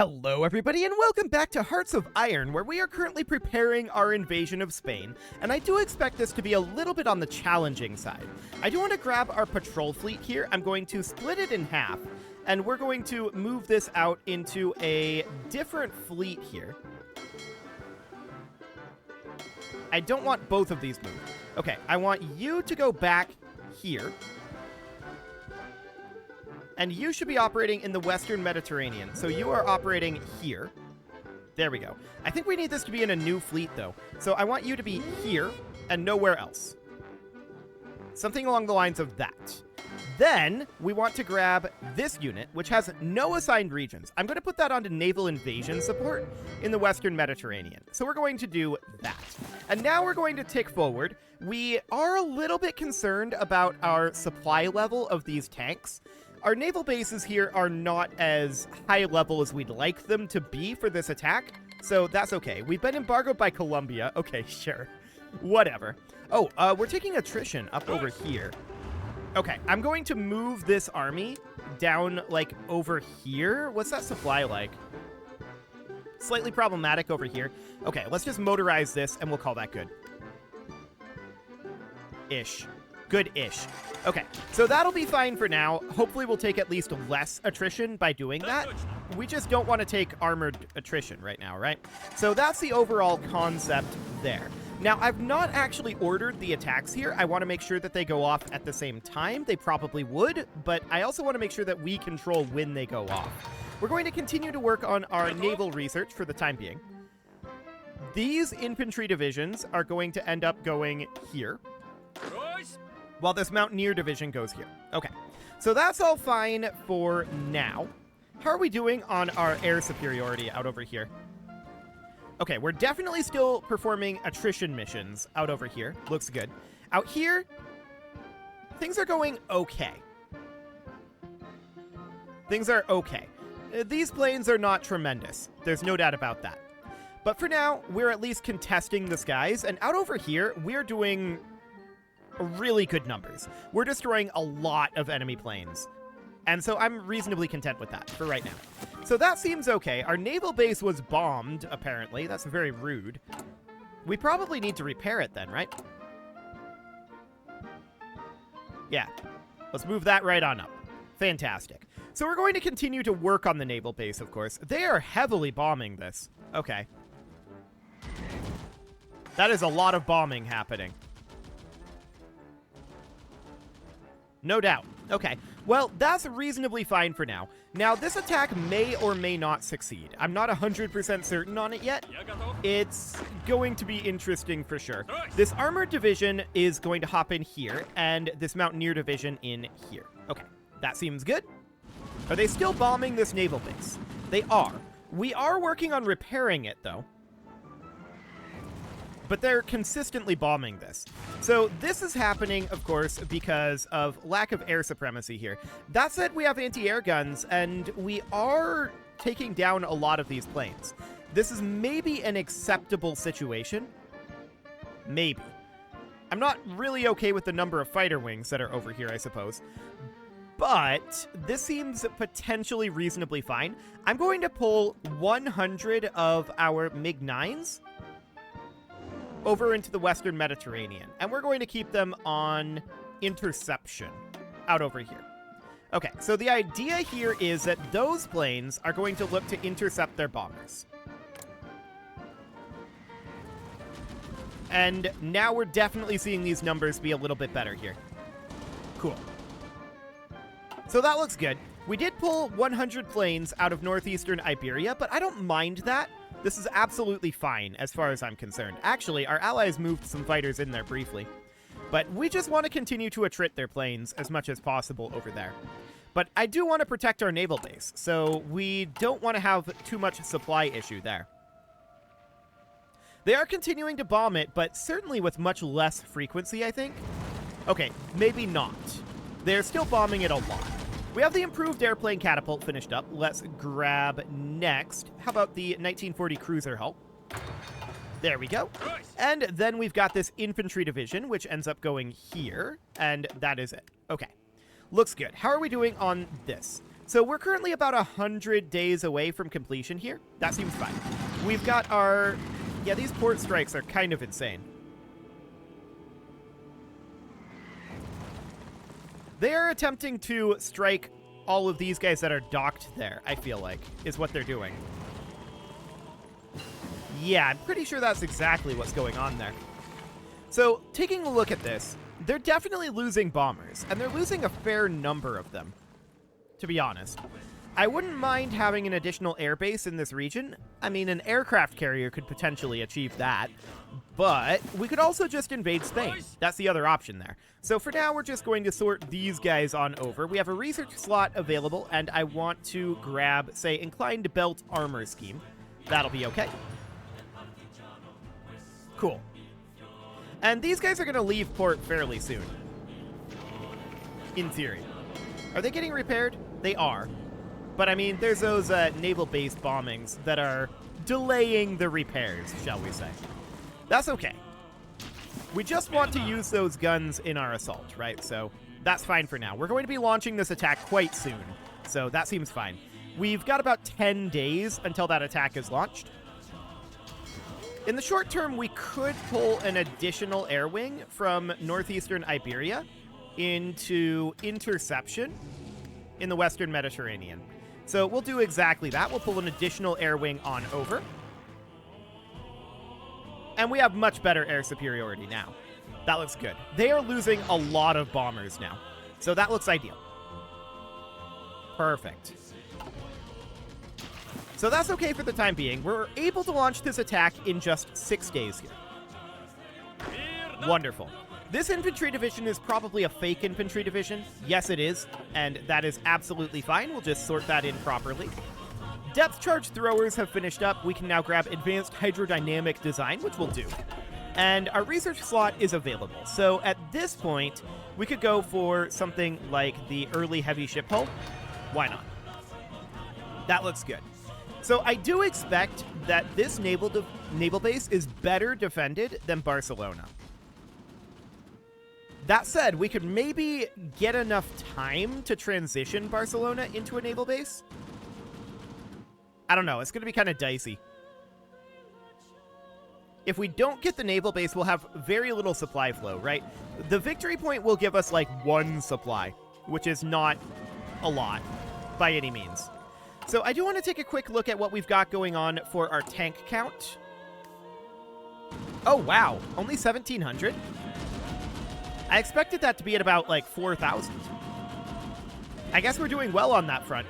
Hello everybody and welcome back to Hearts of Iron, where we are currently preparing our invasion of Spain, and I do expect this to be a little bit on the challenging side. I do want to grab our patrol fleet here. I'm going to split it in half, and we're going to move this out into a different fleet here. I don't want both of these moved. Okay, I want you to go back here. And you should be operating in the Western Mediterranean. So you are operating here. There we go. I think we need this to be in a new fleet, though. So I want you to be here and nowhere else. Something along the lines of that. Then we want to grab this unit, which has no assigned regions. I'm going to put that onto naval invasion support in the Western Mediterranean. So we're going to do that. And now we're going to tick forward. We are a little bit concerned about our supply level of these tanks. Our naval bases here are not as high level as we'd like them to be for this attack, so that's okay. We've been embargoed by Colombia. Okay, sure. Whatever. Oh, we're taking attrition up over here. Okay, I'm going to move this army down, like, over here. What's that supply like? Slightly problematic over here. Okay, let's just motorize this, and we'll call that good. Ish. Good-ish. Okay, so that'll be fine for now. Hopefully we'll take at least less attrition by doing that. We just don't want to take armored attrition right now, right? So that's the overall concept there. Now, I've not actually ordered the attacks here. I want to make sure that they go off at the same time. They probably would, but I also want to make sure that we control when they go off. We're going to continue to work on our naval research for the time being. These infantry divisions are going to end up going here, while this Mountaineer division goes here. Okay, so that's all fine for now. How are we doing on our air superiority out over here? Okay, we're definitely still performing attrition missions out over here. Looks good. Out here, things are going okay. Things are okay. These planes are not tremendous. There's no doubt about that. But for now, we're at least contesting the skies, and out over here, we're doing really good numbers. We're destroying a lot of enemy planes. And so I'm reasonably content with that for right now. So that seems okay. Our naval base was bombed, apparently. That's very rude. We probably need to repair it then, right? Yeah. Let's move that right on up. Fantastic. So we're going to continue to work on the naval base, of course. They are heavily bombing this. Okay. That is a lot of bombing happening. No doubt. Okay. Well, that's reasonably fine for now. Now, this attack may or may not succeed. I'm not 100% certain on it yet. It's going to be interesting for sure. This armored division is going to hop in here, and this Mountaineer division in here. Okay. That seems good. Are they still bombing this naval base? They are. We are working on repairing it, though. But they're consistently bombing this. So this is happening, of course, because of lack of air supremacy here. That said, we have anti-air guns, and we are taking down a lot of these planes. This is maybe an acceptable situation. Maybe. I'm not really okay with the number of fighter wings that are over here, I suppose. But this seems potentially reasonably fine. I'm going to pull 100 of our MiG-9s over into the Western Mediterranean, and we're going to keep them on interception out over here. Okay, so the idea here is that those planes are going to look to intercept their bombers. And now we're definitely seeing these numbers be a little bit better here. Cool. So that looks good. We did pull 100 planes out of northeastern Iberia, but I don't mind that. This is absolutely fine as far as I'm concerned. Actually, our allies moved some fighters in there briefly. But we just want to continue to attrit their planes as much as possible over there. But I do want to protect our naval base, so we don't want to have too much supply issue there. They are continuing to bomb it, but certainly with much less frequency, I think. Okay, maybe not. They're still bombing it a lot. We have the improved airplane catapult finished up. Let's grab next. How about the 1940 cruiser hull? There we go. And then we've got this infantry division, which ends up going here. And that is it. Okay. Looks good. How are we doing on this? So we're currently about 100 days away from completion here. That seems fine. We've got our... Yeah, these port strikes are kind of insane. They're attempting to strike all of these guys that are docked there, I feel like, is what they're doing. Yeah, I'm pretty sure that's exactly what's going on there. So, taking a look at this, they're definitely losing bombers, and they're losing a fair number of them, to be honest. I wouldn't mind having an additional airbase in this region. I mean, an aircraft carrier could potentially achieve that, but we could also just invade Spain. That's the other option there. So for now, we're just going to sort these guys on over. We have a research slot available, and I want to grab, say, inclined belt armor scheme. That'll be okay. Cool. And these guys are going to leave port fairly soon. In theory. Are they getting repaired? They are. But, I mean, there's those naval-based bombings that are delaying the repairs, shall we say. That's okay. We just want to use those guns in our assault, right? So that's fine for now. We're going to be launching this attack quite soon, so that seems fine. We've got about 10 days until that attack is launched. In the short term, we could pull an additional air wing from northeastern Iberia into interception in the Western Mediterranean. So we'll do exactly that. We'll pull an additional air wing on over. And we have much better air superiority now. That looks good. They are losing a lot of bombers now. So that looks ideal. Perfect. So that's okay for the time being. We're able to launch this attack in just 6 days here. Wonderful. This infantry division is probably a fake infantry division. Yes, it is, and that is absolutely fine. We'll just sort that in properly. Depth charge throwers have finished up. We can now grab advanced hydrodynamic design, which we'll do. And our research slot is available. So at this point, we could go for something like the early heavy ship hull. Why not? That looks good. So I do expect that this naval base is better defended than Barcelona. That said, we could maybe get enough time to transition Barcelona into a naval base. I don't know. It's going to be kind of dicey. If we don't get the naval base, we'll have very little supply flow, right? The victory point will give us like 1 supply, which is not a lot by any means. So I do want to take a quick look at what we've got going on for our tank count. Oh, wow. Only 1,700? I expected that to be at about, like, 4,000. I guess we're doing well on that front.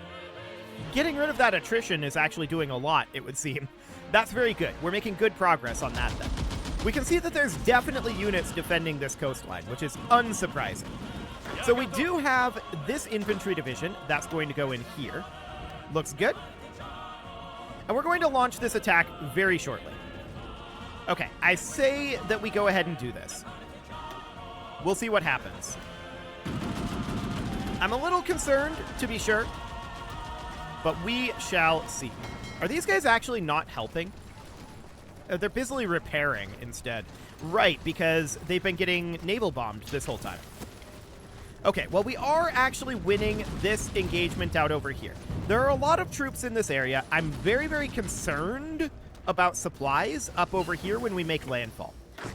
Getting rid of that attrition is actually doing a lot, it would seem. That's very good. We're making good progress on that, then. We can see that there's definitely units defending this coastline, which is unsurprising. So we do have this infantry division. That's going to go in here. Looks good. And we're going to launch this attack very shortly. Okay, I say that we go ahead and do this. We'll see what happens. I'm a little concerned, to be sure, but we shall see. Are these guys actually not helping? They're busily repairing instead. Right, because they've been getting naval bombed this whole time. Okay, well, we are actually winning this engagement out over here. There are a lot of troops in this area. I'm very, very concerned about supplies up over here when we make landfall.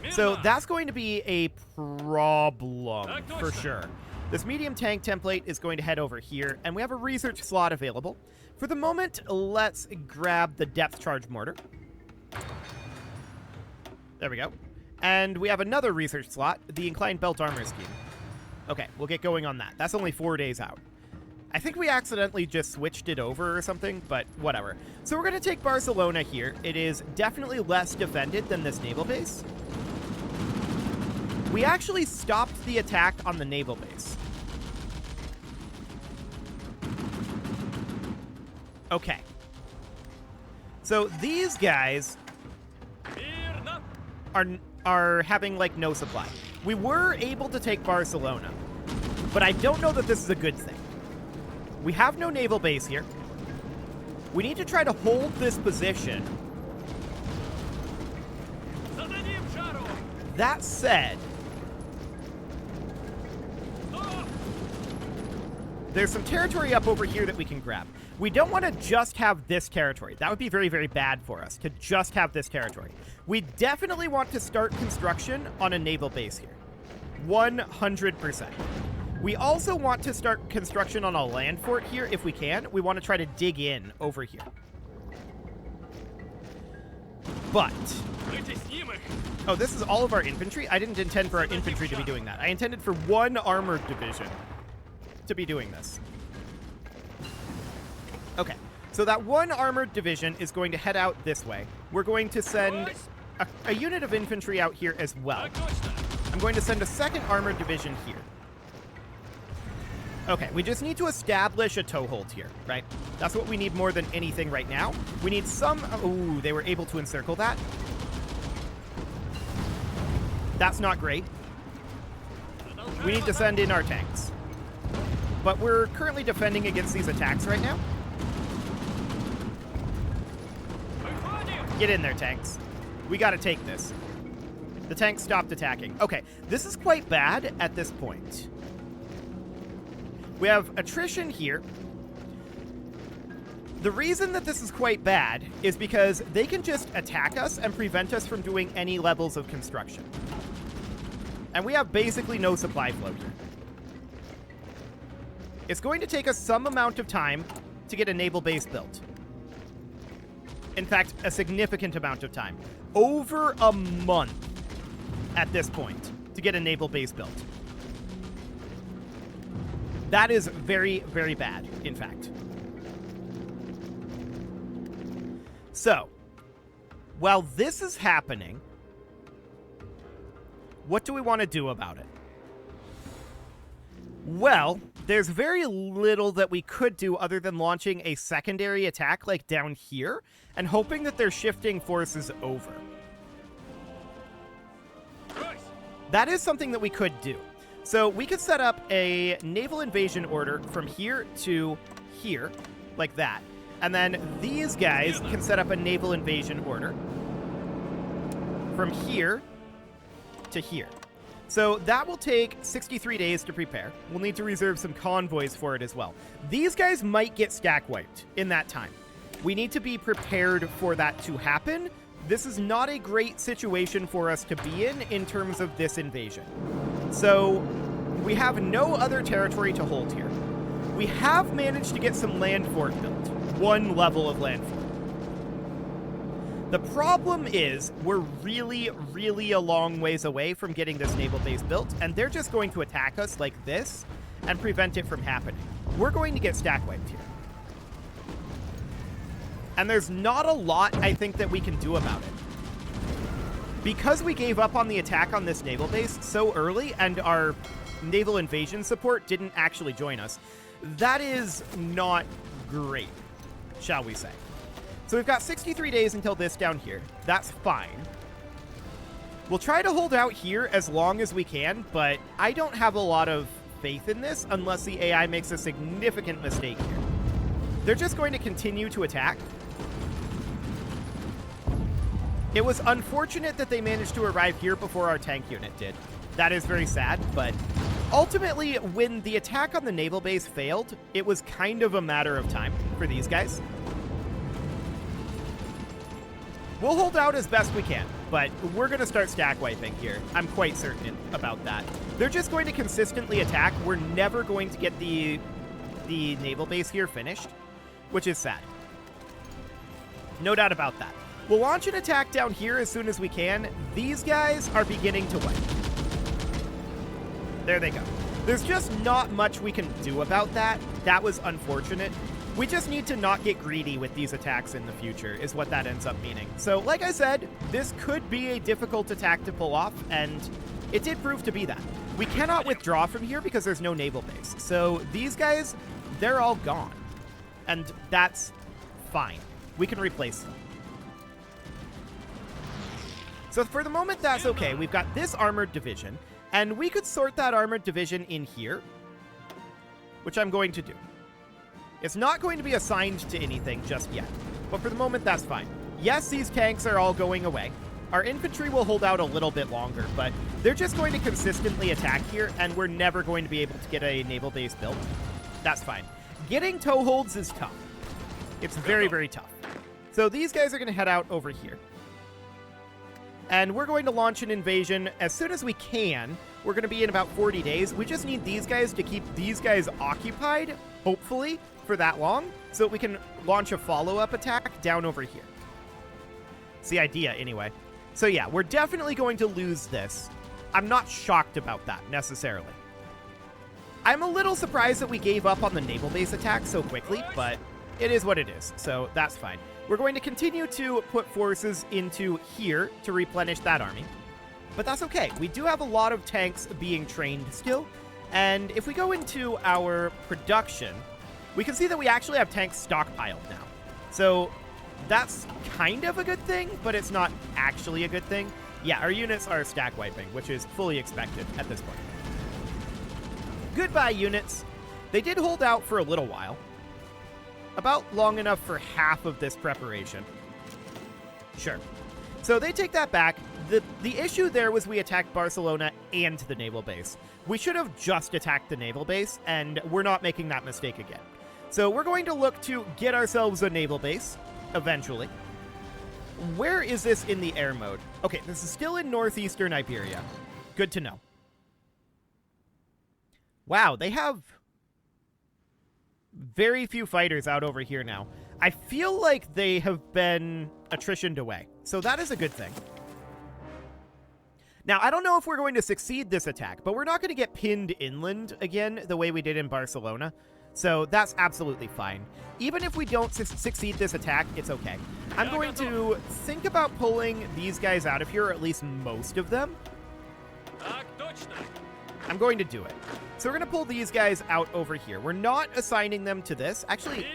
So that's going to be a problem for sure. This medium tank template is going to head over here, and we have a research slot available. For the moment, let's grab the depth charge mortar. There we go. And we have another research slot, the inclined belt armor scheme. Okay, we'll get going on that. That's only 4 days out. I think we accidentally just switched it over or something, but whatever. So we're going to take Barcelona here. It is definitely less defended than this naval base. We actually stopped the attack on the naval base. Okay. So these guys are having, like, no supply. We were able to take Barcelona, but I don't know that this is a good thing. We have no naval base here. We need to try to hold this position. That said, There's some territory up over here that we can grab. We don't want to just have this territory. That would be very, very bad for us, to just have this territory. We definitely want to start construction on a naval base here. 100%. We also want to start construction on a land fort here if we can. We want to try to dig in over here. But... oh, this is all of our infantry? I didn't intend for our infantry to be doing that. I intended for one armored division to be doing this. Okay, so that one armored division is going to head out this way. We're going to send a unit of infantry out here as well. I'm going to send a second armored division here. Okay, we just need to establish a toehold here, right? That's what we need more than anything right now. We need some... ooh, they were able to encircle that. That's not great. We need to send in our tanks. But we're currently defending against these attacks right now. Get in there, tanks. We gotta take this. The tanks stopped attacking. Okay, this is quite bad at this point. We have attrition here. The reason that this is quite bad is because they can just attack us and prevent us from doing any levels of construction. And we have basically no supply flow here. It's going to take us some amount of time to get a naval base built. In fact, a significant amount of time. Over a month at this point to get a naval base built. That is very, very bad, in fact. So, while this is happening, what do we want to do about it? Well, there's very little that we could do other than launching a secondary attack like down here and hoping that they're shifting forces over. That is something that we could do. So we could set up a naval invasion order from here to here, like that. And then these guys can set up a naval invasion order from here to here. So that will take 63 days to prepare. We'll need to reserve some convoys for it as well. These guys might get stack wiped in that time. We need to be prepared for that to happen. This is not a great situation for us to be in terms of this invasion. So we have no other territory to hold here. We have managed to get some land fort built. One level of land fort. The problem is we're really, really a long ways away from getting this naval base built, and they're just going to attack us like this and prevent it from happening. We're going to get stack wiped here. And there's not a lot, I think, that we can do about it. Because we gave up on the attack on this naval base so early, and our naval invasion support didn't actually join us, that is not great, shall we say. So we've got 63 days until this down here. That's fine. We'll try to hold out here as long as we can, but I don't have a lot of faith in this unless the AI makes a significant mistake here. They're just going to continue to attack. It was unfortunate that they managed to arrive here before our tank unit did. That is very sad, but ultimately, when the attack on the naval base failed, it was kind of a matter of time for these guys. We'll hold out as best we can, but we're going to start stack wiping here. I'm quite certain about that. They're just going to consistently attack. We're never going to get the naval base here finished, which is sad. No doubt about that. We'll launch an attack down here as soon as we can. These guys are beginning to wipe. There they go. There's just not much we can do about that. That was unfortunate. We just need to not get greedy with these attacks in the future, is what that ends up meaning. So, like I said, this could be a difficult attack to pull off, and it did prove to be that. We cannot withdraw from here because there's no naval base. So these guys, they're all gone. And that's fine. We can replace them. So for the moment, that's okay. We've got this armored division, and we could sort that armored division in here, which I'm going to do. It's not going to be assigned to anything just yet, but for the moment, that's fine. Yes, these tanks are all going away. Our infantry will hold out a little bit longer, but they're just going to consistently attack here, and we're never going to be able to get a naval base built. That's fine. Getting toeholds is tough. It's very, very tough. So these guys are going to head out over here. And we're going to launch an invasion as soon as we can. We're going to be in about 40 days. We just need these guys to keep these guys occupied, hopefully, for that long, so that we can launch a follow-up attack down over here. It's the idea, anyway. So yeah, we're definitely going to lose this. I'm not shocked about that, necessarily. I'm a little surprised that we gave up on the naval base attack so quickly, but it is what it is, so that's fine. We're going to continue to put forces into here to replenish that army. But that's okay. We do have a lot of tanks being trained still. And if we go into our production, we can see that we actually have tanks stockpiled now. So that's kind of a good thing, but it's not actually a good thing. Yeah, our units are stack wiping, which is fully expected at this point. Goodbye, units. They did hold out for a little while. About long enough for half of this preparation. Sure. So they take that back. The issue there was we attacked Barcelona and the naval base. We should have just attacked the naval base, and we're not making that mistake again. So we're going to look to get ourselves a naval base, eventually. Where is this in the air mode? Okay, this is still in northeastern Iberia. Good to know. Wow, they have very few fighters out over here now. I feel like they have been attritioned away, so that is a good thing. Now, I don't know if we're going to succeed this attack, but we're not going to get pinned inland again the way we did in Barcelona, so that's absolutely fine. Even if we don't succeed this attack, it's okay. I'm going to think about pulling these guys out of here, or at least most of them. I'm going to do it. So we're going to pull these guys out over here. We're not assigning them to this. Actually,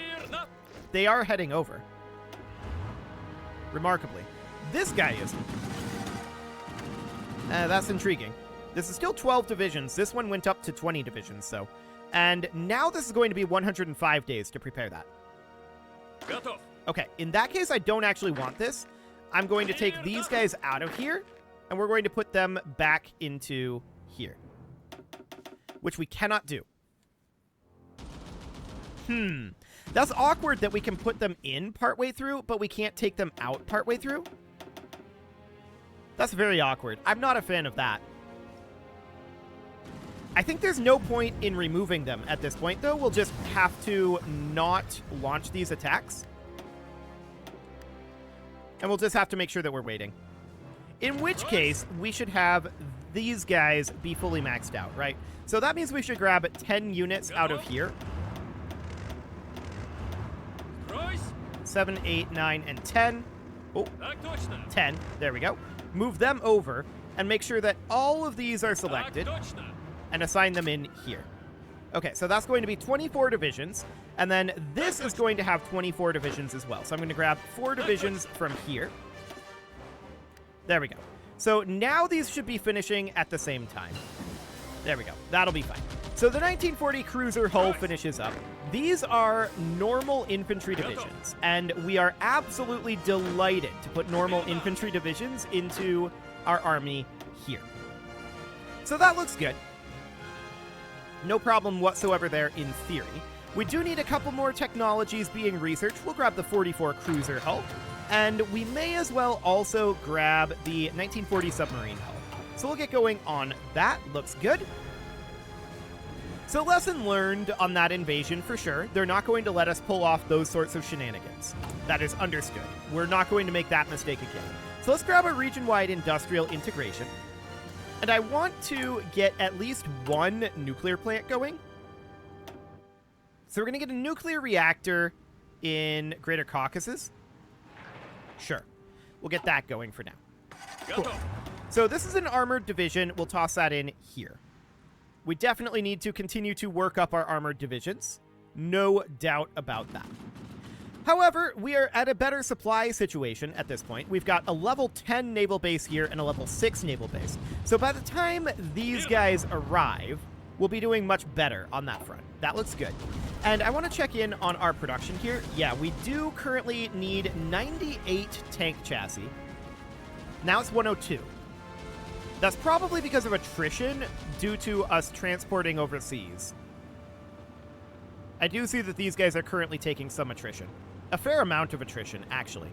they are heading over. Remarkably. This guy isn't. That's intriguing. This is still 12 divisions. This one went up to 20 divisions, so. And now this is going to be 105 days to prepare that. Okay, in that case, I don't actually want this. I'm going to take these guys out of here, and we're going to put them back into here. Which we cannot do. That's awkward that we can put them in partway through, but we can't take them out partway through. That's very awkward. I'm not a fan of that. I think there's no point in removing them at this point, though. We'll just have to not launch these attacks. And we'll just have to make sure that we're waiting. In which case, we should have these guys be fully maxed out, right? So that means we should grab 10 units out of here. 7, 8, 9, and 10. Oh, 10. There we go. Move them over and make sure that all of these are selected and assign them in here. Okay, so that's going to be 24 divisions, and then this is going to have 24 divisions as well. So I'm going to grab 4 divisions from here. There we go. So now these should be finishing at the same time. There we go. That'll be fine. So the 1940 cruiser hull finishes up. These are normal infantry divisions, and we are absolutely delighted to put normal infantry divisions into our army here. So that looks good. No problem whatsoever there in theory. We do need a couple more technologies being researched. We'll grab the 44 cruiser hull, and we may as well also grab the 1940 submarine hull. So we'll get going on that. Looks good. So lesson learned on that invasion for sure. They're not going to let us pull off those sorts of shenanigans. That is understood. We're not going to make that mistake again. So let's grab a region-wide industrial integration. And I want to get at least one nuclear plant going. So we're going to get a nuclear reactor in Greater Caucasus. Sure. We'll get that going for now. Cool. So this is an armored division. We'll toss that in here. We definitely need to continue to work up our armored divisions. No doubt about that. However, we are at a better supply situation at this point. We've got a level 10 naval base here and a level 6 naval base. So by the time these guys arrive, we'll be doing much better on that front. That looks good. And I want to check in on our production here. Yeah, we do currently need 98 tank chassis. Now it's 102. That's probably because of attrition due to us transporting overseas. I do see that these guys are currently taking some attrition. A fair amount of attrition, actually.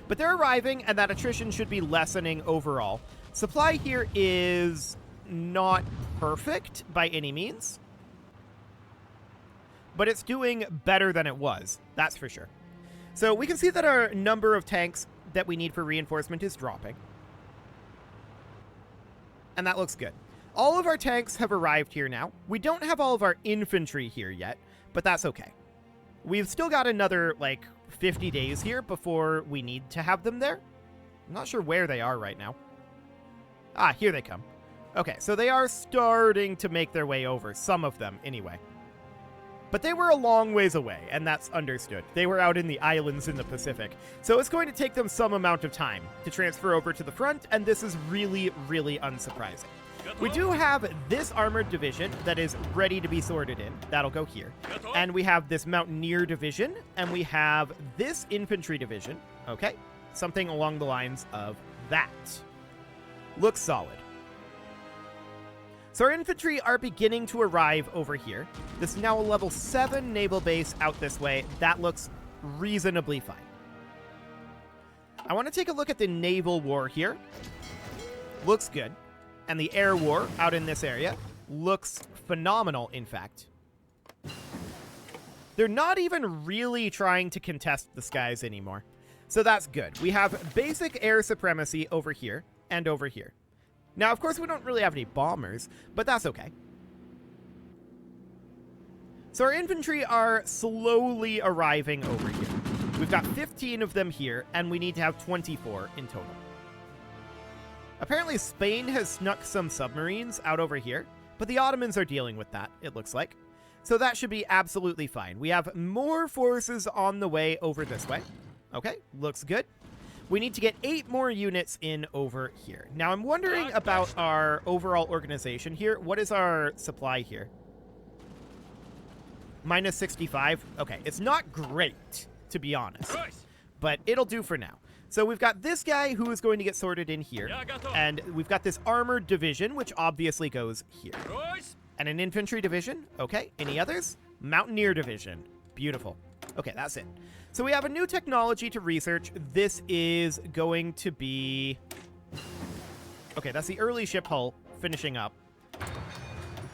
But they're arriving, and that attrition should be lessening overall. Supply here is not perfect by any means, but it's doing better than it was, that's for sure. So we can see that our number of tanks that we need for reinforcement is dropping. And that looks good. All of our tanks have arrived here now. We don't have all of our infantry here yet, but that's okay. We've still got another, 50 days here before we need to have them there. I'm not sure where they are right now. Ah, here they come. Okay, so they are starting to make their way over, some of them anyway. But they were a long ways away, and that's understood. They were out in the islands in the Pacific, so it's going to take them some amount of time to transfer over to the front, and this is really, really unsurprising. We do have this armored division that is ready to be sorted in. That'll go here. And we have this mountaineer division, and we have this infantry division. Okay, something along the lines of that. Looks solid. So our infantry are beginning to arrive over here. This is now a level 7 naval base out this way. That looks reasonably fine. I want to take a look at the naval war here. Looks good. And the air war out in this area looks phenomenal, in fact. They're not even really trying to contest the skies anymore. So that's good. We have basic air supremacy over here and over here. Now, of course, we don't really have any bombers, but that's okay. So our infantry are slowly arriving over here. We've got 15 of them here, and we need to have 24 in total. Apparently, Spain has snuck some submarines out over here, but the Ottomans are dealing with that, it looks like. So that should be absolutely fine. We have more forces on the way over this way. Okay, looks good. We need to get 8 more units in over here. Now, I'm wondering about our overall organization here. What is our supply here? Minus 65. Okay, it's not great, to be honest, but it'll do for now. So we've got this guy who is going to get sorted in here, and we've got this armored division, which obviously goes here. And an infantry division. Okay, any others? Mountaineer division. Beautiful. Okay, that's it. So we have a new technology to research. This is going to be... Okay, that's the early ship hull finishing up.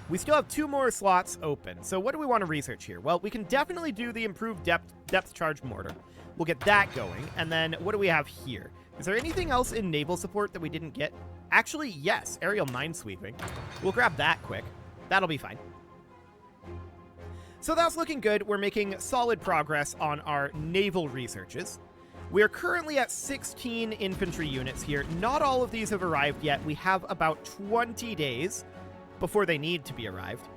We still have 2 more slots open. So what do we want to research here? Well, we can definitely do the improved depth charge mortar. We'll get that going. And then what do we have here? Is there anything else in naval support that we didn't get? Actually, yes. Aerial minesweeping. We'll grab that quick. That'll be fine. So that's looking good. We're making solid progress on our naval researches. We are currently at 16 infantry units here. Not all of these have arrived yet. We have about 20 days before they need to be arrived.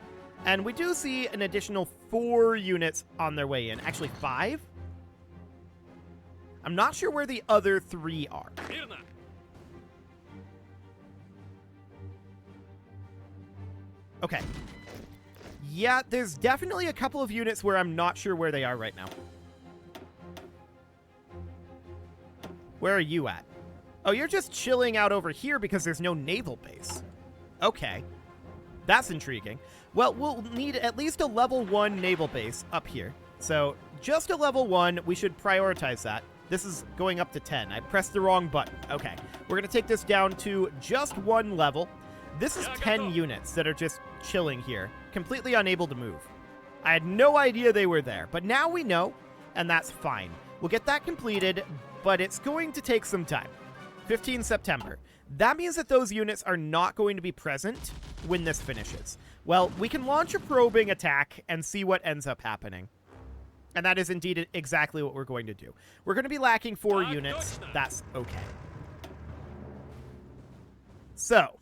And we do see an additional 4 units on their way in. Actually, 5? I'm not sure where the other 3 are. Okay. Yeah, there's definitely a couple of units where I'm not sure where they are right now. Where are you at? Oh, you're just chilling out over here because there's no naval base. Okay. That's intriguing. Well, we'll need at least a level 1 naval base up here. So, just a level 1, we should prioritize that. This is going up to 10. I pressed the wrong button. Okay. We're going to take this down to just 1 level. This is 10 units that are just chilling here, completely unable to move. I had no idea they were there, but now we know, and that's fine. We'll get that completed, but it's going to take some time. 15 September. That means that those units are not going to be present when this finishes. Well, we can launch a probing attack and see what ends up happening. And that is indeed exactly what we're going to do. We're going to be lacking 4 units. That's okay. So,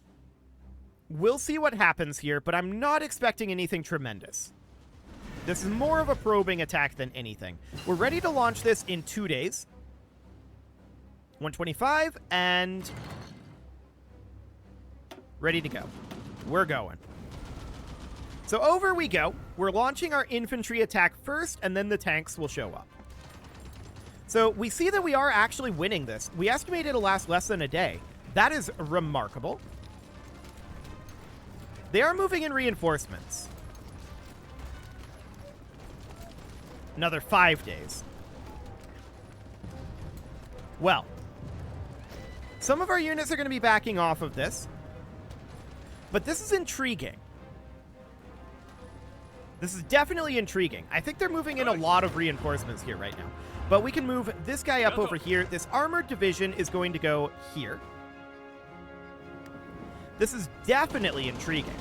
we'll see what happens here, but I'm not expecting anything tremendous. This is more of a probing attack than anything. We're ready to launch this in 2 days. 125, and ready to go. We're going. So over we go. We're launching our infantry attack first, and then the tanks will show up. So we see that we are actually winning this. We estimate it'll last less than a day. That is remarkable. They are moving in reinforcements. Another 5 days. Well, some of our units are going to be backing off of this, but this is intriguing. This is definitely intriguing. I think they're moving in a lot of reinforcements here right now. But we can move this guy up over here. This armored division is going to go here. This is definitely intriguing.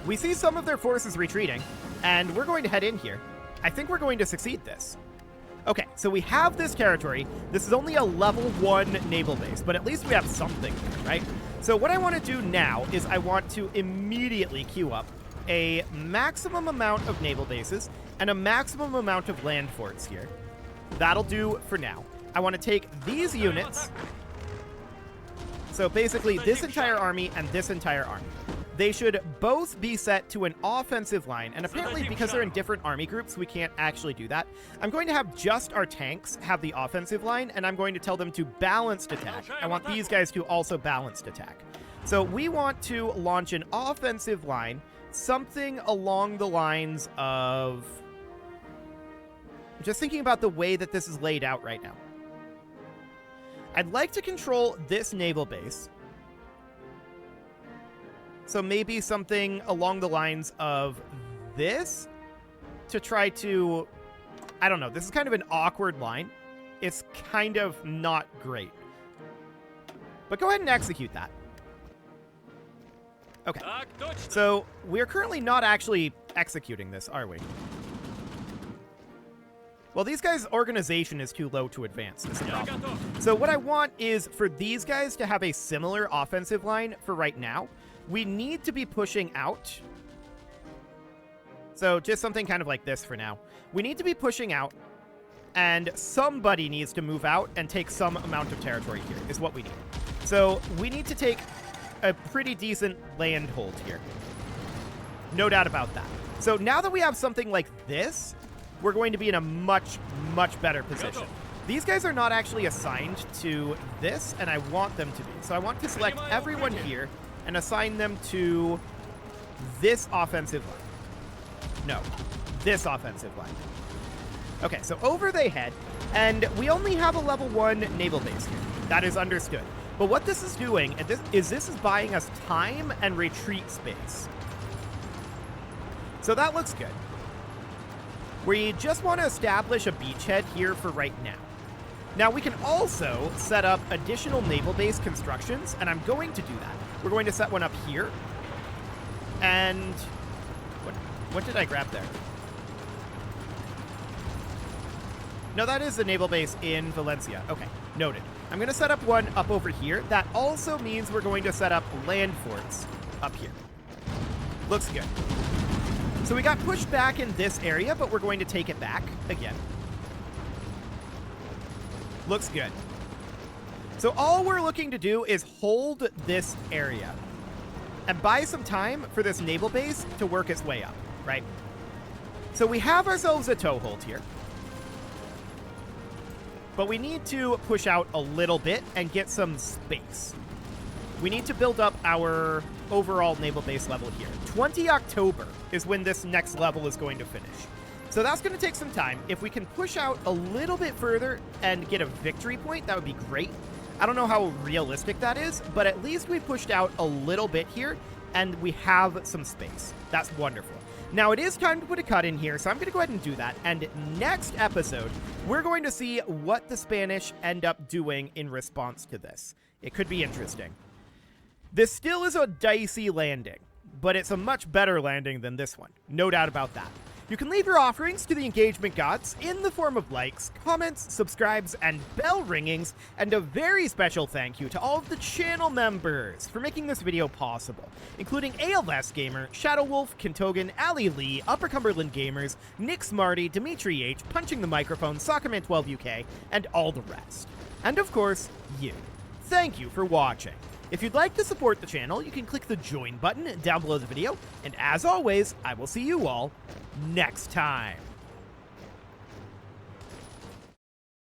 We see some of their forces retreating, and we're going to head in here. I think we're going to succeed this. Okay, so we have this territory. This is only a level 1 naval base, but at least we have something, right? So what I want to do now is I want to immediately queue up a maximum amount of naval bases and a maximum amount of land forts here. That'll do for now. I want to take these units. So basically this entire army and this entire army. They should both be set to an offensive line, and apparently because they're in different army groups, we can't actually do that. I'm going to have just our tanks have the offensive line, and I'm going to tell them to balanced attack. I want these guys to also balanced attack. So we want to launch an offensive line, something along the lines of... I'm just thinking about the way that this is laid out right now. I'd like to control this naval base. So maybe something along the lines of this to try to, I don't know, this is kind of an awkward line. It's kind of not great. But go ahead and execute that. Okay, so we're currently not actually executing this, are we? Well, these guys' organization is too low to advance. This is a problem. So what I want is for these guys to have a similar offensive line for right now. We need to be pushing out. So just something kind of like this for now. We need to be pushing out, and somebody needs to move out and take some amount of territory here, is what we need. So we need to take a pretty decent land hold here. No doubt about that. So now that we have something like this, we're going to be in a much, much better position. These guys are not actually assigned to this, and I want them to be. So I want to select everyone here and assign them to this offensive line. No, this offensive line. Okay, so over they head, and we only have a level 1 naval base here. That is understood. But what this is doing this is buying us time and retreat space. So that looks good. We just want to establish a beachhead here for right now. Now, we can also set up additional naval base constructions, and I'm going to do that. We're going to set one up here. And what did I grab there? No, that is the naval base in Valencia. Okay, noted. I'm going to set up one up over here. That also means we're going to set up land forts up here. Looks good. So we got pushed back in this area, but we're going to take it back again. Looks good. So all we're looking to do is hold this area and buy some time for this naval base to work its way up, right? So we have ourselves a toehold here. But we need to push out a little bit and get some space. We need to build up our overall naval base level here. 20 October is when this next level is going to finish. So that's going to take some time. If we can push out a little bit further and get a victory point, that would be great. I don't know how realistic that is, but at least we pushed out a little bit here, and we have some space. That's wonderful. Now, it is time to put a cut in here, so I'm going to go ahead and do that. And next episode, we're going to see what the Spanish end up doing in response to this. It could be interesting. This still is a dicey landing, but it's a much better landing than this one. No doubt about that. You can leave your offerings to the engagement gods in the form of likes, comments, subscribes, and bell ringings, and a very special thank you to all of the channel members for making this video possible, including ALS Gamer, Shadow Wolf, Kintogan, Ali Lee, Upper Cumberland Gamers, Nick Smarty, Dimitri H, Punching the Microphone, Soccerman12 UK, and all the rest. And of course, you. Thank you for watching. If you'd like to support the channel, you can click the join button down below the video, and as always, I will see you all next time.